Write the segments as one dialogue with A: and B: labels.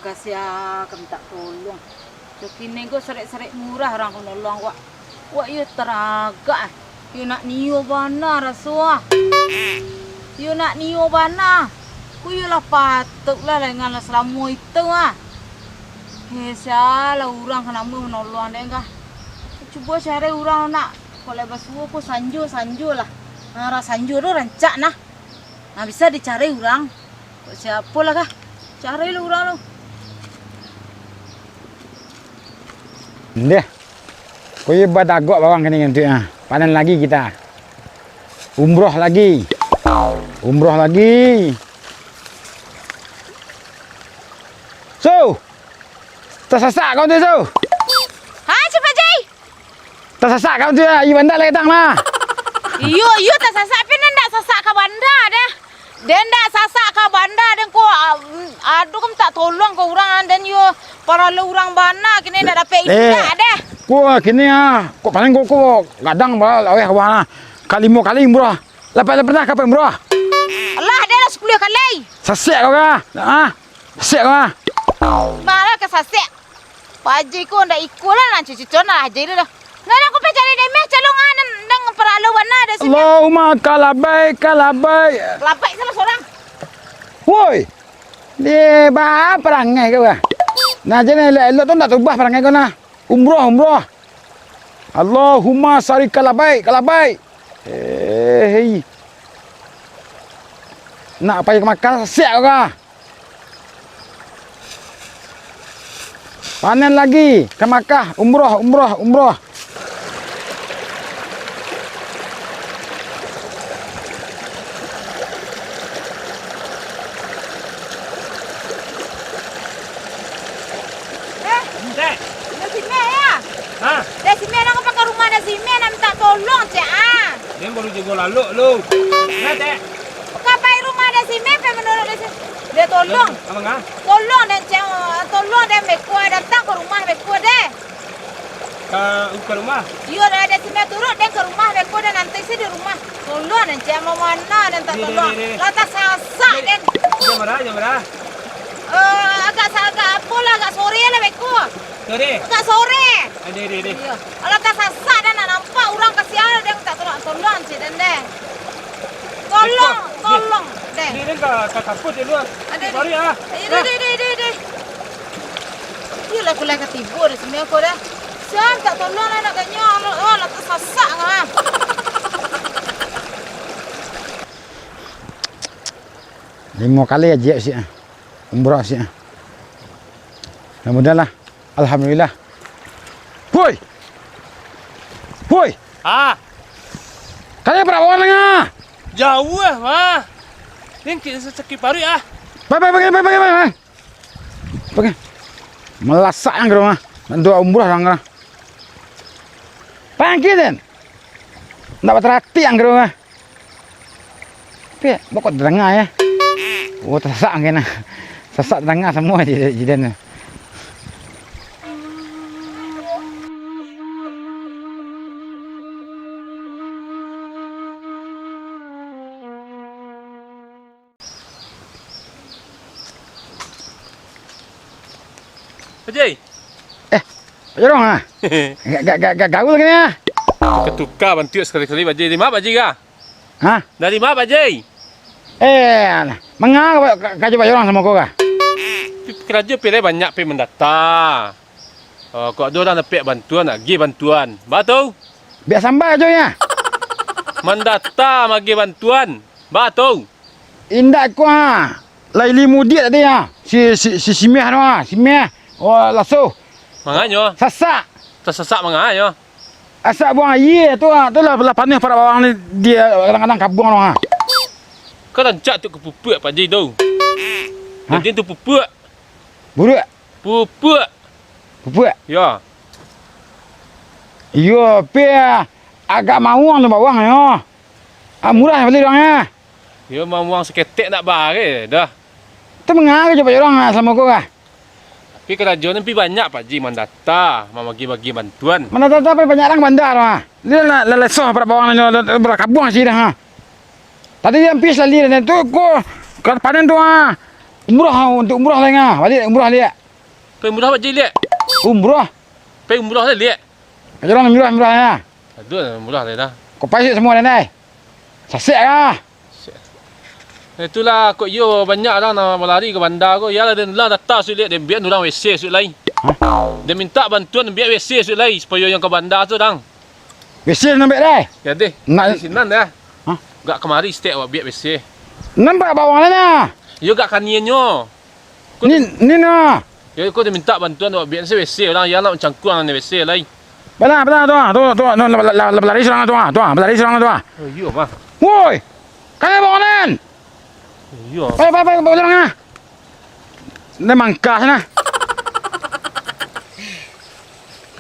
A: Makasih ya, kamu tak tolong. Kini gue serik-serik murah orang kau nolong wak. Wak iya teraga. Iya nak niyo bana rasuah. Iya nak niyo bana. Ku iya lah patuk lah dengan selama itu ah. Hesa lah orang kena menolong deh enggak. Coba cari orang nak. Kalau basuh ku sanju lah. Nah sanju tu rancak nah. Nah bisa dicari orang. Siapa lah kah? Cari lu orang lu.
B: Deh, kau ye badagok bawang kini nanti ah. Panen lagi kita. Umroh lagi. So, tersasak kau tu so.
A: Ha, cepat Jai.
B: Tersasak kau tu ah. Ibu anda lagi tang lah.
A: Iyo tersasak pun ndak sasak ke banda dah. Dan ndak sasak ke banda dan ko aduh kamu tak tolong ke orang dan yo para lu orang bana kini ndak dapat indah dah.
B: Kau kini ah. Kau panen kau kadang bawa aweh kawan ah. Kali mau kali umroh. Lepas pernah kapan umroh?
A: Allah dia dah 10 kali.
B: Sasek kau kah? Ah, sasek kau kah?
A: Malah ke sasek. Pak Haji ku ndak ikut lah nak cucu-cucu lah Haji dah. Ngan aku pergi cari demeh calongan dan peralu bana dah sini.
B: Allahumma kalabai.
A: Lapai salah seorang.
B: Woi. Dia bah perangai kau kah? Nah jadi elok tu nak ubah perangai kau nah. Umroh. Allahumma sari kalabai. Hei. Nak pergi makan siap kau kah? Panen lagi ke Makkah, umroh.
C: Dia baru jago lalu lu. Nah, Dek.
A: Kapai rumah ada si Mepe menurut dia tolong.
C: Abang ah?
A: Tolong dan Mekua datang ke rumah Mekua deh.
C: Ke rumah?
A: Iya ada si Mepe turut dan ke rumah Mekua dan nanti sih di rumah. Tolong dan cek mau mana dan tak tolong. Lata sasak dan.
C: Jam berapa?
A: Agak apa lah agak sore lah Mekua.
C: Sore.
A: Agak sore.
C: Deh.
A: Iya. Lata sasak dan nak nampak orang kasihan dan tak tolong sih dan deh. Tolong deh.
C: Ini kan kaput dia lu. Sorry ah.
A: Deh. Iya lah kulai ketibu di sini aku dah. Siapa tak tolong anak kanya. Oh, lah tersasak ah.
B: Lima kali aja sih. Umroh sih. Alhamdulillah. Alhamdulillah. Woi.
C: Ah.
B: Kalian berapa orang ah?
C: Jauh mah. Ini sakit paru ah.
B: Bagaimana? Melasak yang gerong ah. Nanti umroh yang gerong. Pangkit dan. Ndak berarti yang gerong ah. Tapi pokok terengah ya. Oh tersak kena. Sesak terengah semua jidan.
C: Haji.
B: Pak Jorong ah. Gak gaul kena ah.
C: Ketukar bantu sekali-kali Pak Haji. Di mana Pak Haji kah?
B: Hah?
C: Dari mana Pak Haji?
B: Mengapa kaji Pak Jorong sama kau kah?
C: Kerja pilih banyak pergi mendata. Kau ada orang dapat bantuan, nak pergi bantuan. Batu?
B: Biar sampai aja ya.
C: Mendata bagi bantuan. Batu?
B: Indah kau ah. Laili mudi tadi ya. Si Miah tu ah. Si Miah. Oh lasso.
C: Manganyo?
B: Sasak.
C: Tersesak manganyo?
B: Asak buang air tu ah. Tu lah panih para bawang ni dia kadang-kadang kabung tu ah.
C: Kau rancak tu kepupuk Pak Haji tu.
B: Hah?
C: Jadi tu pupuk.
B: Buruk.
C: Pupuk.
B: Pupuk.
C: Ya.
B: Yo, agak mawang tu bawang ya. Murah beli orang ya.
C: Ya mau seketek nak bare dah.
B: Tu mengapa je Pak Jorong sama kau kah?
C: Tapi kerajaan ni banyak Pak Haji mendata, mau bagi bantuan.
B: Mana tahu apa banyak orang bandar ah. Dia lesoh para bawang ni berkabung sih dah. Tadi dia pis lali dan tu ko panen tu ah. Umrah untuk umrah lah ngah. Balik umrah dia.
C: Pe murah Pak Ji lihat.
B: Umrah.
C: Pe murah dah lihat.
B: Pak Jorong umrah ya.
C: Aduh murah dah.
B: Kau pasik semua dah. Sasik ah.
C: Itulah kok yo banyak orang nak melari ke bandar ko. Yalah dia lah datang sui lihat dia biar orang WC sui lain. Dia minta bantuan biar WC sui lain supaya yang ke bandar tu dang.
B: WC nampak dah.
C: Jadi
B: Nak-
C: di sini dah.
B: Hah?
C: Gak kemari setiap awak biar WC.
B: Nampak bawang lah nah.
C: Yo gak kaniannya.
B: Ni nah.
C: Yo ko dia minta bantuan awak biar WC orang yang nak mencangkung dengan WC lain.
B: Benar tu. Berlari serang tu. Berlari serang tu.
C: Oh yo mah.
B: Woi. Kaya bawangan.
C: Yo.
B: Baik, bawa jalan ah. Dia mangkah sana.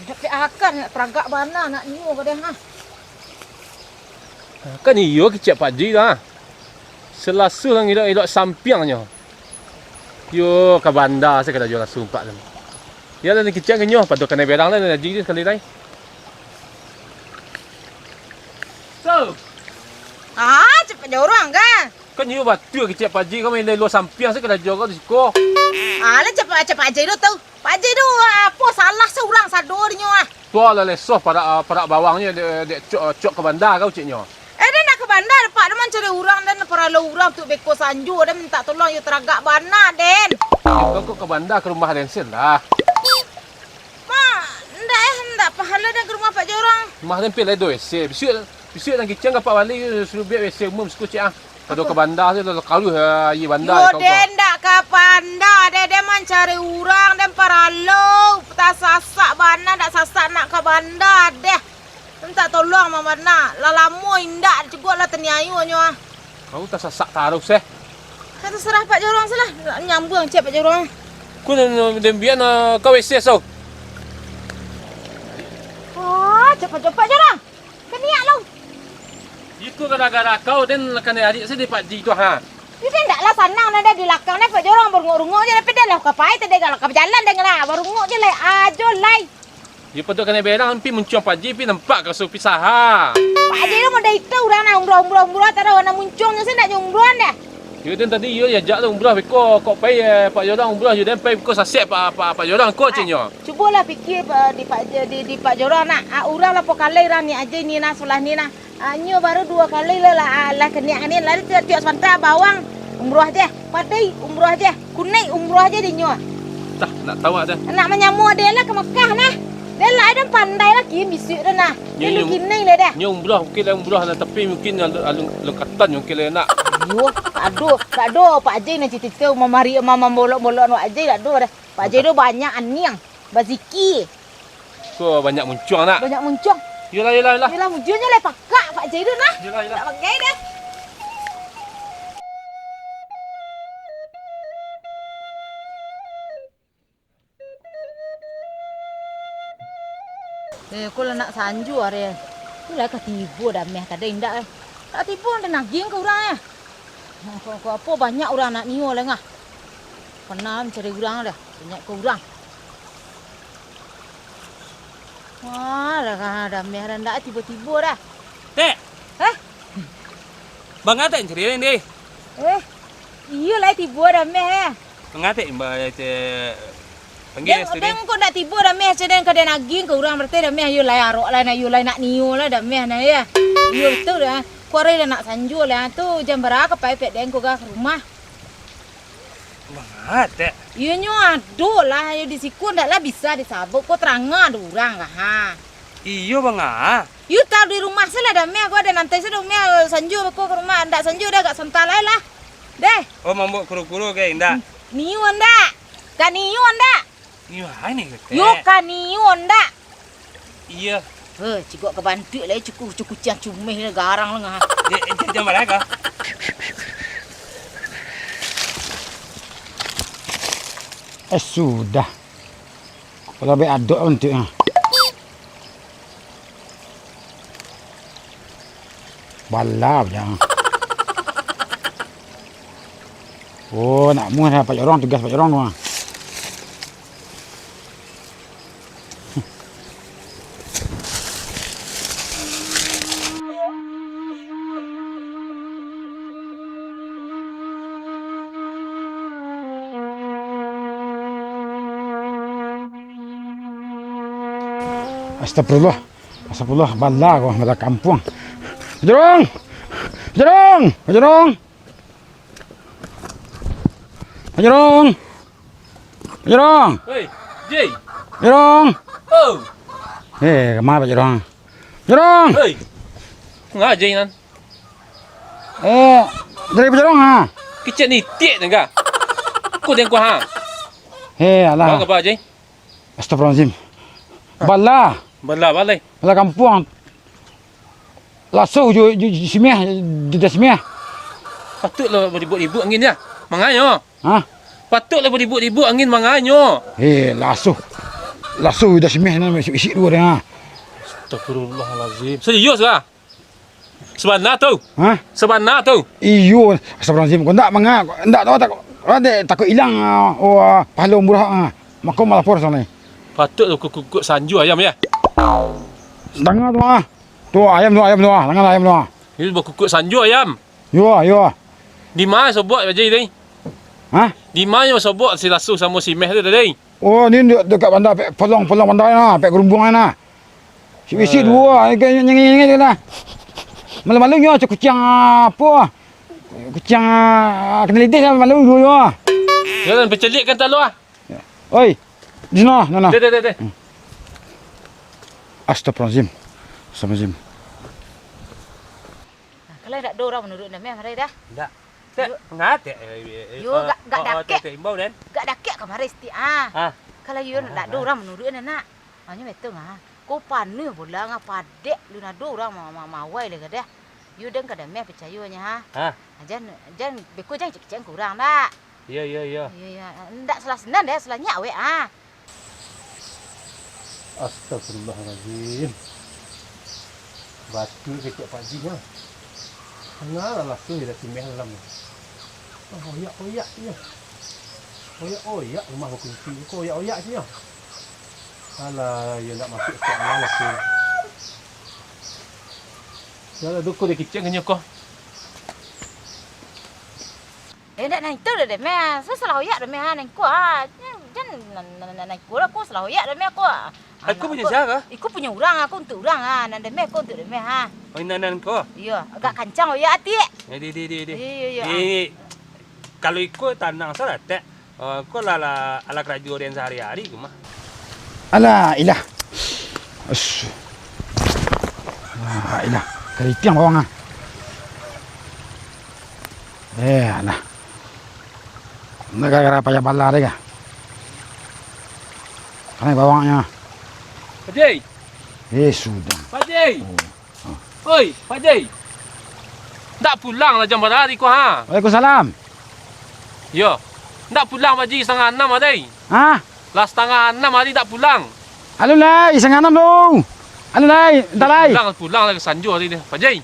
A: Tapi akan nak peragak mana nak niu ke dia ha.
C: Kan iyo kecik Pak Ji dah. Selasa lang ilok sampiangnya. Yo ke bandar saya kena jual sumpak tu. Ya dah kecik kenyo padu kena berang lah ji sekali lain. So,
A: Ah, cepat jorang kan.
C: kan iyo batu kecik Pak Ji kau main luar sampiang saya kena jual kau di siko.
A: Ah, lah cepat Pak Ji tu tahu. Pak Ji tu apa salah seorang sador dia ah.
C: Tua lah lesoh para bawangnya dia cok ke bandar kau ciknya.
A: Dia nak ke bandar Pak dia mencari orang dan para orang tu beko sanju dia minta tolong you teragak bana den.
C: Kau ke bandar ke rumah Densil lah.
A: Ndak pahala dah ke rumah Pak Jorang.
C: Rumah Densil lah doi se. Bisik dan kicang kapak balik suruh biar WC umum suku cik ah. Padu ke bandar tu kalau ye bandar
A: Yo den ndak ke bandar dia mencari orang dan para lo tak sasak bana ndak sasak nak ke bandar deh. Minta tolong mama nak. Lalamu indak juga lah teniayu nyo.
C: Kau tak sasak taruh seh.
A: Kata serah Pak Jorang salah. Nak nyambung cek Pak Jorang.
C: Kau dan biar kau WC so.
A: Oh, cepat Pak Jorang. Keniak lo.
C: Itu gara-gara kau dan kena adik saya di Pak Ji tu ha.
A: Dia ndak lah sanang nada di lakang ni Pak Jorang berunguk-unguk je tapi dah lah kapai tadi kalau ke jalan dengan lah berunguk je lah ajo lai.
C: Dia patut kena berang pi muncung Pak Ji pi nampak kau so pisah ha.
A: Pak Ji tu mau dah itu orang nak umrah tak ada orang muncungnya saya nak umrah dah.
C: Yo dan tadi yo ajak lu umrah beko kau pai Pak Jorang umrah yo dan pai beko sasek Pak Jorang kau ciknya.
A: Cubalah fikir di Pak Jorang nak urang lah pokalai ran ni aja ni na sebelah ni na. Nyo baru 2 kali lah keniak ni lah tiap sebentar bawang umrah je. Padai umrah je. Kunai umrah je di nyo.
C: Tah nak tahu ada.
A: Nak menyamuk dia lah ke Mekah nah. Dia lah ada pandai lah kim bisik dah nah. Dia lu kinai lah dah.
C: Nyo umrah mungkin lah umrah lah tapi mungkin alung katan mungkin lah nak.
A: Aduh, tak ada Pak Haji nak cerita memari mama molok-molok Pak Haji tak ada dah. Pak Haji tu banyak aniang, baziki,
C: Kau banyak muncung nak.
A: banyak muncung.
C: Yalah.
A: Yalah munculnya lah pakak Pak Haji tu nah.
C: Yalah.
A: Tak pakai dah. Kau lah nak sanju hari. Kau lah ketipu dah meh kada indak eh. Tak tipu ada naging ke orang eh. Kau apa banyak orang nak niu lah ngah. Pernah mencari orang dah. Banyak ke orang. Wah, dah meh dah ndak tiba-tiba dah.
C: Dek.
A: Eh?
C: Bang ngata cerita ni.
A: Iya lah tiba dah meh eh.
C: Ngata mbak
A: Panggil dan kau nak tiba dah meh sedang kada naging ke orang berarti dah meh you lah arok lah nak you lah nak niu lah dah meh nah ya. Yo betul dah. Kau dah nak sanju lah tu jam berapa pepek dan kau ke rumah.
C: Ngata.
A: Iya nyo aduh lah you di siku ndak lah bisa disabuk kau terangah ada orang kah ha.
C: Iyo bang ah.
A: You tahu di rumah saya lah dah meh kau ada nanti saya dah meh sanju kau ke rumah ndak sanju dah agak sentalai lah. Deh.
C: Oh mambo kuru-kuru ke indah.
A: Niu ndak? Kan niu ndak?
C: Iyo hai ni ke.
A: Yo kan niu ndak?
C: Iya.
A: Cikgu kebantu lah cukup cian cumeh lah garang lah ngah.
C: Jam berapa?
B: Sudah. Kalau baik aduk untuk ha. Balap jangan. Oh, nak muat Pak Jorong tugas Pak Jorong tu ah. Astagfirullah. Astagfirullah. Bala kau. Bala kampung. Jerong. Jerong. Jerong. Jerong. Jerong.
C: Hei, Jay.
B: Jerong.
C: Oh.
B: Kemana Pak Jerong? Jerong.
C: Hei. Ngah Jay nan.
B: Dari Pak Jerong ha.
C: Kicik ni tiek tengah. Aku tengok ha.
B: Alah.
C: Kau apa Jay?
B: Astagfirullahaladzim. Bala.
C: Balai.
B: Bala kampung. Lasuh ju simeh, di simeh.
C: Patutlah ribut-ribut angin dia. Manganyo.
B: Ha?
C: Patutlah ribut-ribut angin manganyo.
B: Lasuh. Lasuh dah simeh ni isi dua dia.
C: Astagfirullahalazim. Serius ke? Sebenar tu.
B: Ha?
C: Sebenar tu.
B: Iyo, astagfirullahaladzim. Kau tak mangah, tak tahu takut hilang pahala umrah. Maka malah lapor sana.
C: Patutlah kukuk sanju ayam ya.
B: Tengah tu ah. Tu ayam tu. Tengah ayam tu.
C: Ini buat kukuk sanju ayam.
B: Yo.
C: Di mana sobot Pak Jay ni?
B: Ha?
C: Di mana sobot si Lasuh sama si Meh tu tadi?
B: Oh, ni dekat bandar pelong bandar na, pek gerumbung na. Si dua, nyanyi dia lah. Malu-malunya macam kucing apa? Kucing kena lidah lah malu dua.
C: Jangan bercelikkan talu ah.
B: Oi. Di sana, nah.
C: Deh.
B: Astagfirullahaladzim. Astagfirullahaladzim.
A: Kalau tak ada orang menurut nama hari dah.
C: Tak. Tak. Ngat.
A: Yo, gak dakek.
C: Imbau dan.
A: Gak dakek kamar isti Kalau yo tak ada orang menurut nak. Hanya betul Kau panu bola padek lu nak ada orang mawai le gadah. Yo deng kada me percayanya Jan beku jangan cek kurang dak.
C: Ya.
A: Ya. Ndak salah senan dah salahnya we
C: Astagfirullahalazim. Batu kecik Pak Ji nya. Tengah Lasuh dah simeh dalam. Oyak nya. Oyak rumah berkunci. Kau oyak nya. Alah, dia nak masuk kat mana Lasuh. Dah dukul dia kecik nya kau.
A: Ndak nang itu dah me. Salah oyak dah me nang ku Jan nang ku lah ku salah oyak dah me ku.
C: Aku punya siapa?
A: Iku punya orang aku untuk orang nang dah me ku untuk dah me
C: Oh, nan kau.
A: Iya, agak kancang oyak ati.
C: Di.
A: Iya.
C: Kalau ikut tanang salah tak. Kau ala kerja orang sehari-hari ke mah?
B: Alah, ilah. Ilah. Keriting bawang alah. Negara payah bala dia. Kan bawangnya.
C: Pak Jay.
B: Sudah.
C: Pak Jay. Oi, Pak Jay. Tak pulang lah jam berapa hari kau ha?
B: Waalaikumsalam.
C: Yo. Tak pulang Pak Jay 5:30 hari.
B: Ha?
C: Lah 5:30 hari tak pulang.
B: Alo lai, 5:30 dong. Alo lai, entar lai.
C: Pulang lagi sanju hari ni. Pak Jay.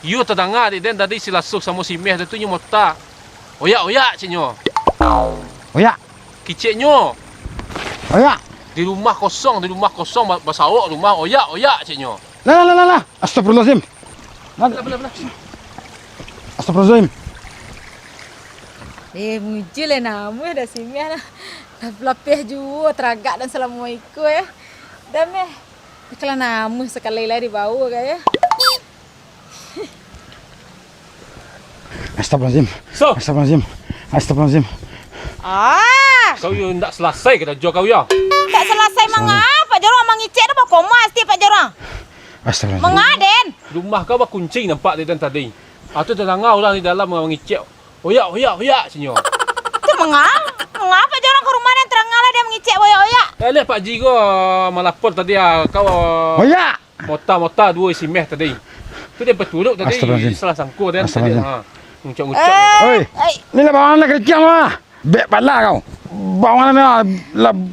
C: You terdengar dia tadi si Lasuh sama si Meh tu nyo mota. Oyak ciknyo.
B: Oyak.
C: Kiciknyo.
B: Oyak.
C: Di rumah kosong bersawak rumah oyak ciknyo.
B: Lah. Astagfirullahaladzim.
C: Belah.
B: Astagfirullahaladzim.
A: Muncul lah nama dah simia lah. Dah pelapih juga teragak dan assalamualaikum Dah meh. Kalau nama sekali lagi bau kaya.
B: Astagfirullahaladzim.
C: So.
B: Astagfirullahaladzim.
C: Kau you ndak selesai kita jual kau ya.
A: Tak selesai mengapa jorang mengicek dah koma asti pak jorang.
B: Astagfirullahaladzim.
A: Mengaden.
C: Rumah kau berkunci nampak dia tadi. Atau terdengar orang di dalam mengicek. Oyak ciknyo.
A: Tu mengapa jorang ke rumah dan teranglah dia mengicek oyak.
C: Lihat Pak Ji kau melapor tadi kau
B: Oyak.
C: mota dua isi Meh tadi. Tu dia berturut tadi salah sangkut dan tadi ngucap-ngucap.
B: Oi. Ni lah bawang lah kerjaan lah. Bek pala kau. Bawang lah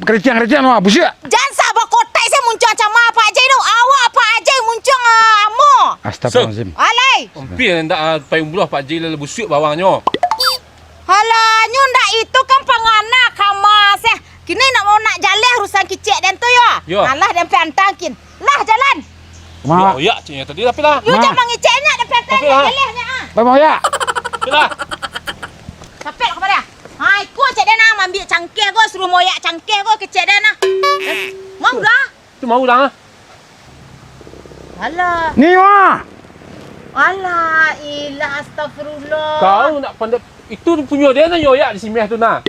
B: kerjaan lah. Busuk.
A: Jangan sabar kotak saya muncul macam apa Pak Jai tu. Awak Pak Jai muncul amu.
B: Astagfirullahaladzim.
A: Alai.
C: Hampir ndak payung belah Pak Ji lah busuk bawangnya.
A: Halanyo ndak itu kan pangana kamas Kini nak jalan urusan kicik dan tu
C: yo.
A: Alah dan pantangkin. Lah jalan.
B: Mak.
C: Oyak ciknyo tadi tapi lah.
A: You jangan mengiceknya dan pantangkin jalannya
B: Bawang oyak.
C: Lah.
A: Sampai kepada. Hai, ku cek dia nak ambil cangkir ku suruh moyak cangkir ku kecek dia nak. Mau dah.
C: Tu mau dah.
A: Alah.
B: Ni wah.
A: Alah, ilah astagfirullah.
C: Kau nak pandai itu punya dia nak yoyak di sini tu nah.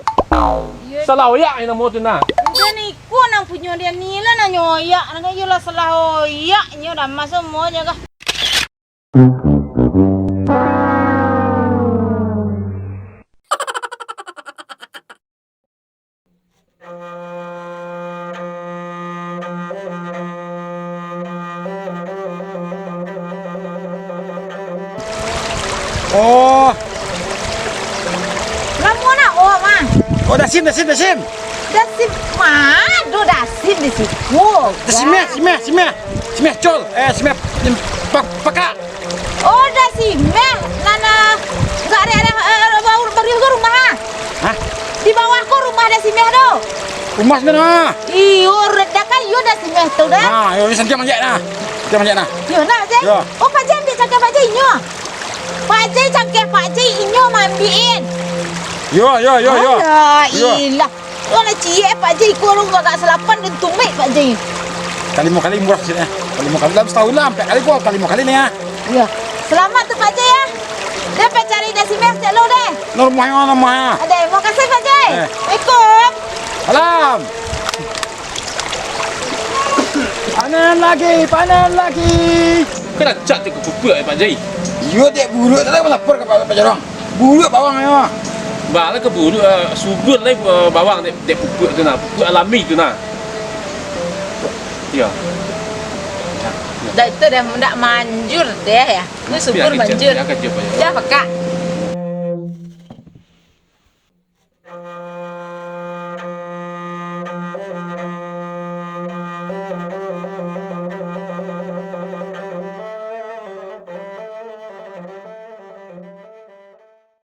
A: Ya,
C: Salah oyak yang nama tu nah.
A: dia ni ku nang punya dia ni lah nang nyoyak. Nang yo lah salah oyak nyo dah masuk semuanya kah.
B: Oh,
A: Lamu nak mah.
B: oh dah sim.
A: Dah sim madu dah sim di situ.
B: Simeh col. Simeh pakak.
A: Oh dah sim nana enggak ada baru ke rumah.
B: Hah?
A: Di bawahku rumah ada sim do.
B: Rumah sebenarnya.
A: Iyo redak kan yo dah sim tu dah.
B: Ah, yo senjam manjat nah.
A: Yo nak je.
B: Yo.
A: Oh Pak Jai ambil cangkir Pak Jai inyo. Pak Jai cangkir Pak Jai inyo mambiin.
B: Yo.
A: Alah,
B: Yo.
A: ilah. Lo nak cie Pak Jai ku lu enggak selapan dan tumik Pak Jai.
B: Kali murah sini. Kali dalam setahun lah, 4 kali gua kali ni ya.
A: Ya. Selamat tu Pak Jai ya. Dia cari nasi mes cek lo deh.
B: Rumahnya.
A: Ada, terima kasih Pak Jai.
B: Eh.
A: Assalamualaikum.
B: Alam. Panen lagi.
C: Kau nak cak tu kepupuk Pak Jai.
B: Yo dek buruk tak ada lapor ke Pak Jarong. Buruk bawang ya.
C: Bala ke bulu subur lai bawang dek pupuk tu nah, pupuk alami tu nah. Ya.
A: Dah itu dah manjur deh ya. Itu subur manjur.
C: Dia kerja Pak Jai.
A: Dah pekak.